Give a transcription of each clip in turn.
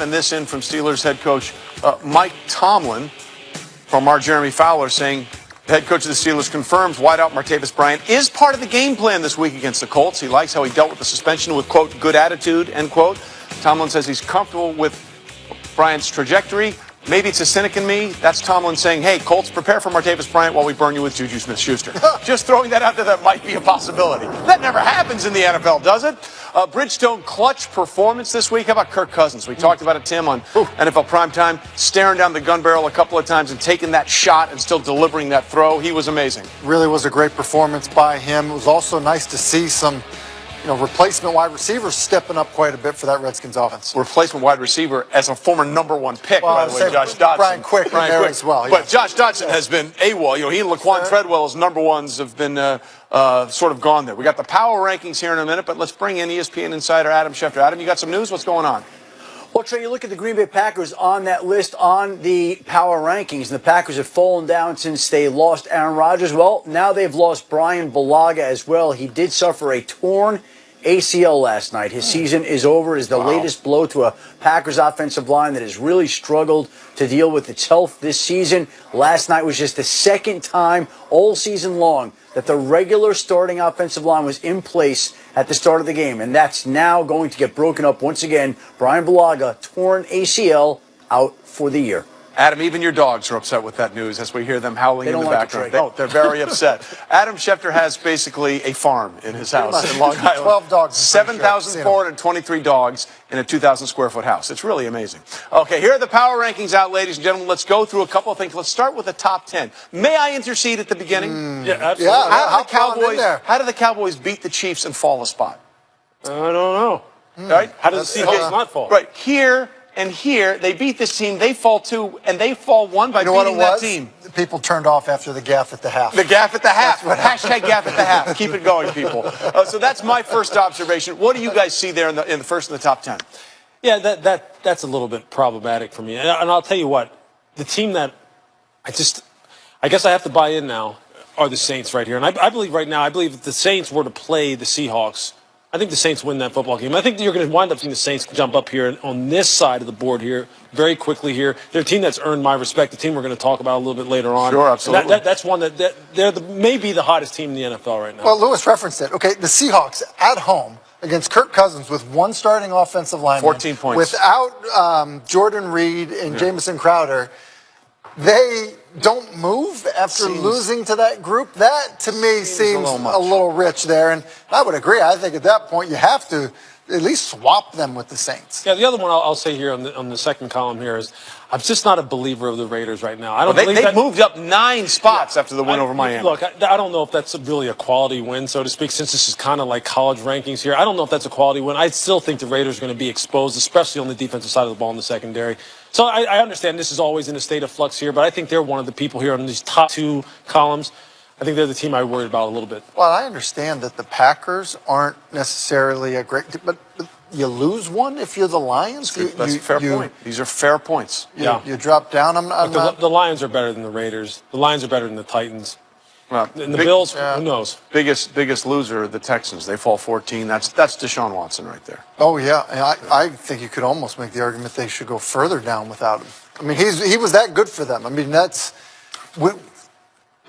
And this in from Steelers head coach Mike Tomlin from our Jeremy Fowler saying the head coach of the Steelers confirms wideout Martavis Bryant is part of the game plan this week against the Colts. He likes how he dealt with the suspension with, quote, good attitude, end quote. Tomlin says he's comfortable with Bryant's trajectory. Maybe it's a cynic in me. That's Tomlin saying, hey, Colts, prepare for Martavis Bryant while we burn you with Juju Smith-Schuster. Just throwing that out there, that might be a possibility. That never happens in the NFL, does it? Bridgestone clutch performance this week. How about Kirk Cousins? We talked about it, Tim, on NFL Primetime, staring down the gun barrel a couple of times and taking that shot and still delivering that throw. He was amazing. Really was a great performance by him. It was also nice to see some replacement wide receivers stepping up quite a bit for that Redskins offense. Replacement wide receiver as a former #1 pick, by the way, Josh Dodson. Brian Quick there as well. But Josh Dodson has been AWOL. He and Laquan Treadwell as #1s have been sort of gone there. We got the power rankings here in a minute, but let's bring in ESPN insider Adam Schefter. Adam, you got some news? What's going on? Well, Trey, you look at the Green Bay Packers on that list on the power rankings, and the Packers have fallen down since they lost Aaron Rodgers. Well, now they've lost Brian Bulaga as well. He did suffer a torn ACL last night. His season is over. Is the latest blow to a Packers offensive line that has really struggled to deal with its health this season. Last night was just the second time all season long that the regular starting offensive line was in place at the start of the game, and that's now going to get broken up once again. Brian Bulaga, torn ACL, out for the year. Adam, even your dogs are upset with that news as we hear them howling in the background. Oh, they're very upset. Adam Schefter has basically a farm in his house in Long Island. 12 dogs. 7,423 dogs in a 2,000-square-foot house. It's really amazing. Okay, here are the power rankings out, ladies and gentlemen. Let's go through a couple of things. Let's start with the top 10. May I intercede at the beginning? Yeah, absolutely. Yeah, how did the Cowboys beat the Chiefs and fall a spot? I don't know. Right? How does the Seahawks not fall? Right. Here and here, they beat this team. They fall 2, and they fall 1 by beating that team. People turned off after the gaff at the half. The gaff at the half. Hashtag gaff at the half. Keep it going, people. So that's my first observation. What do you guys see there in the first in the top 10? Yeah, that's a little bit problematic for me. And I'll tell you what, the team that I guess I have to buy in now are the Saints right here. And I believe right now, if the Saints were to play the Seahawks, I think the Saints win that football game. I think you're going to wind up seeing the Saints jump up here on this side of the board here very quickly here. They're a team that's earned my respect, the team we're going to talk about a little bit later on. Sure, absolutely. That's one that they're maybe the hottest team in the NFL right now. Well, Lewis referenced it. Okay, the Seahawks at home against Kirk Cousins with one starting offensive lineman. 14 points. Without Jordan Reed and Jamison Crowder. They don't move after losing to that group. That, to me, seems a little rich there. And I would agree. I think at that point you have to at least swap them with the Saints. Yeah, the other one I'll say here on the second column here is I'm just not a believer of the Raiders right now. I don't believe they moved up 9 spots after the win over Miami. Look, I don't know if that's really a quality win, so to speak, since this is kind of like college rankings here. I don't know if that's a quality win. I still think the Raiders are going to be exposed, especially on the defensive side of the ball in the secondary. So I understand this is always in a state of flux here, but I think they're one of the people here on these top 2 columns. I think they're the team I worried about a little bit. Well, I understand that the Packers aren't necessarily a great – but you lose one if you're the Lions? That's a fair point. These are fair points. You drop down. The Lions are better than the Raiders. The Lions are better than the Titans. Well, and the Bills, who knows? Biggest loser, the Texans. They fall 14. That's Deshaun Watson right there. Oh, yeah. And I think you could almost make the argument they should go further down without him. I mean, he was that good for them. I mean, he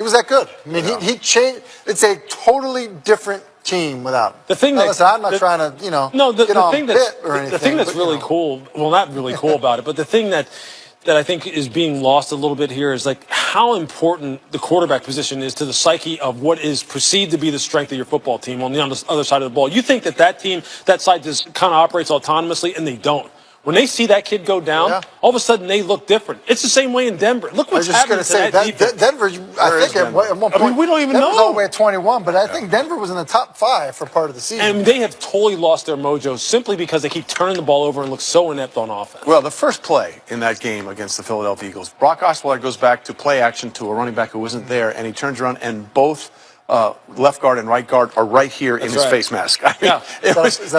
was that good. I mean, he changed. It's a totally different team without him. The thing that, listen, I'm not trying to, get on Pitt or anything. The thing that's really cool, well, not really cool about it, but the thing that I think is being lost a little bit here is like how important the quarterback position is to the psyche of what is perceived to be the strength of your football team on the other side of the ball. You think that team, that side just kind of operates autonomously, and they don't. When they see that kid go down, all of a sudden they look different. It's the same way in Denver. Look what's happening to that defense. Denver, I think at one point, we don't even know. know. Was all the way at 21, but I think Denver was in the top 5 for part of the season. And they have totally lost their mojo simply because they keep turning the ball over and look so inept on offense. Well, the first play in that game against the Philadelphia Eagles, Brock Osweiler goes back to play action to a running back who wasn't there, and he turns around and both left guard and right guard are right here in his face mask. I mean,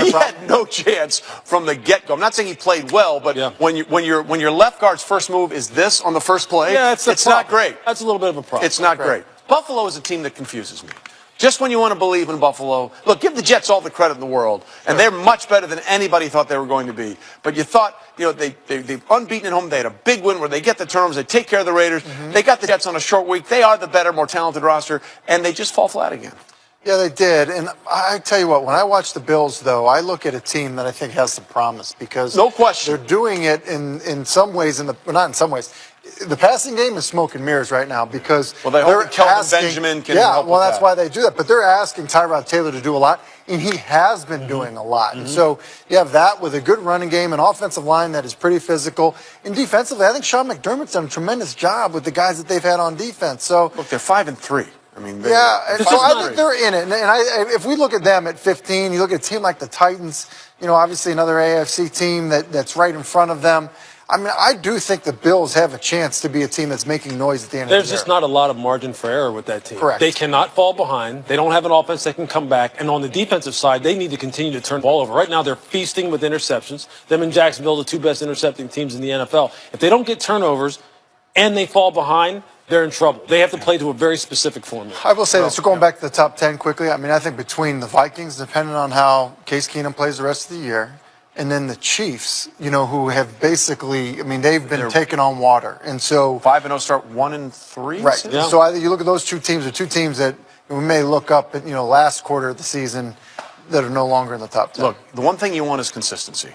he had no chance from the get-go. I'm not saying he played well, but when your left guard's first move is this on the first play, it's not great. That's a little bit of a problem. It's not great. Buffalo is a team that confuses me. Just when you want to believe in Buffalo, look, give the Jets all the credit in the world, and they're much better than anybody thought they were going to be. But you thought they've unbeaten at home. They had a big win where they get the turnovers. They take care of the Raiders. They got the Jets on a short week. They are the better, more talented roster, and they just fall flat again. Yeah, they did. And I tell you what, when I watch the Bills, though, I look at a team that I think has some promise because no question they're doing it in some ways, not in some ways. The passing game is smoke and mirrors right now because they hope that Kelvin Benjamin can help with that's that. why they do that. But they're asking Tyrod Taylor to do a lot, and he has been doing a lot. And so you have that with a good running game, an offensive line that is pretty physical. And defensively, I think Sean McDermott's done a tremendous job with the guys that they've had on defense. So look, they're 5-3. I mean, so I think they're in it. And if we look at them at 15, you look at a team like the Titans, obviously another AFC team that's right in front of them. I mean, I do think the Bills have a chance to be a team that's making noise at the end of the year. There's just not a lot of margin for error with that team. Correct. They cannot fall behind. They don't have an offense that can come back. And on the defensive side, they need to continue to turn the ball over. Right now, they're feasting with interceptions. Them and Jacksonville, the two best intercepting teams in the NFL. If they don't get turnovers and they fall behind, they're in trouble. They have to play to a very specific formula. I will say this. So going back to the top 10 quickly, I mean, I think between the Vikings, depending on how Case Keenum plays the rest of the year, and then the Chiefs, who have basically, I mean, they've been taking on water. And so 5-0 start 1-3. Right. Yeah. So you look at those two teams, the two teams that we may look up at, last quarter of the season that are no longer in the top 10. Look, the one thing you want is consistency.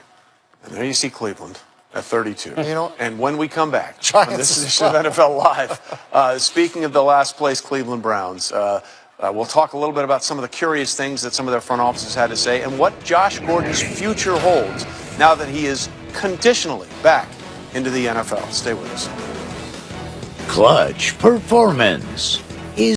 And there you see Cleveland at 32. And when we come back, on this edition of NFL Live, speaking of the last place Cleveland Browns, we'll talk a little bit about some of the curious things that some of their front offices had to say and what Josh Gordon's future holds now that he is conditionally back into the NFL. Stay with us. Clutch Performance.